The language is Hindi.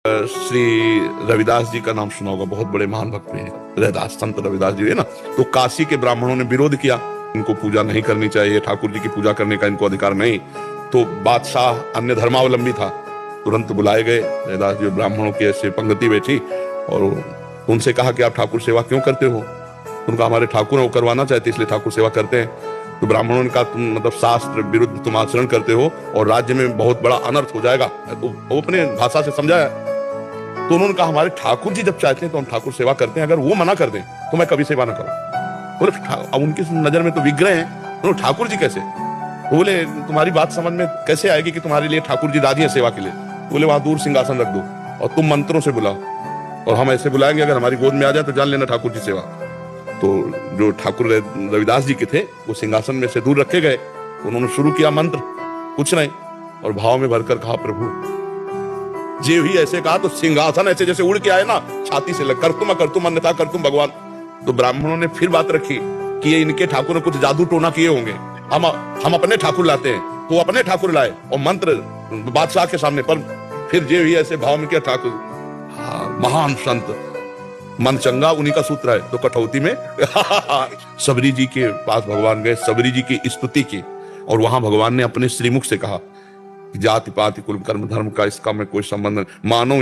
श्री रविदास जी का नाम सुना होगा, बहुत बड़े महान भक्त हैं रविदास, संत रविदास जी है ना। तो काशी के ब्राह्मणों ने विरोध किया, इनको पूजा नहीं करनी चाहिए, ठाकुर जी की पूजा करने का इनको अधिकार नहीं। तो बादशाह अन्य धर्मावलंबी था, तुरंत बुलाए गए रविदास जी, ब्राह्मणों की ऐसे पंक्ति बैठी और उनसे कहा कि आप ठाकुर सेवा क्यों करते हो। उनका हमारे ठाकुर वो करवाना चाहते इसलिए ठाकुर सेवा करते हैं। तो ब्राह्मणों ने कहा तुम मतलब शास्त्र विरुद्ध तुम आचरण करते हो और राज्य में बहुत बड़ा अनर्थ हो जाएगा। तो वो अपने भाषा से समझाया। तो उन्होंने कहा हमारे ठाकुर जी जब चाहते हैं तो हम ठाकुर सेवा करते हैं, अगर वो मना कर दें तो मैं कभी सेवा ना करूं। बोले अब उनकी नजर में तो विग्रह हैं, तो ठाकुर जी कैसे। तो बोले तुम्हारी बात समझ में कैसे आएगी कि तुम्हारे लिए ठाकुर जी राजी है सेवा के लिए। बोले वहां दूर सिंहासन रख दो और तुम मंत्रों से बुलाओ और हम ऐसे बुलाएंगे, अगर हमारी गोद में आ जाए तो जान लेना ठाकुर जी सेवा। तो जो ठाकुर रविदास जी के थे वो सिंहासन में से दूर रखे गए, उन्होंने शुरू किया मंत्र, कुछ नहीं, और भाव में भरकर कहा प्रभु जे ही ऐसे कहा तो सिंहासन ऐसे जैसे उड़ के आए ना, छाती से लग कर तुम अन्यथा कर तुम भगवान। तो ब्राह्मणों ने फिर बात रखी कि ये इनके ठाकुर ने कुछ जादू टोना किए होंगे, हम अपने ठाकुर लाते हैं। तो अपने ठाकुर लाए और मंत्र बादशाह के सामने, पर फिर जे ही ऐसे भाव में किया ठाकुर। महान संत मन चंगा उन्हीं का सूत्र है। तो कठौती में सबरी जी के पास भगवान गए, सबरी जी की स्तुति की और वहां भगवान ने अपने श्रीमुख से कहा जाति पाति कुल कर्म धर्म का इसका में कोई संबंध नहीं, मानो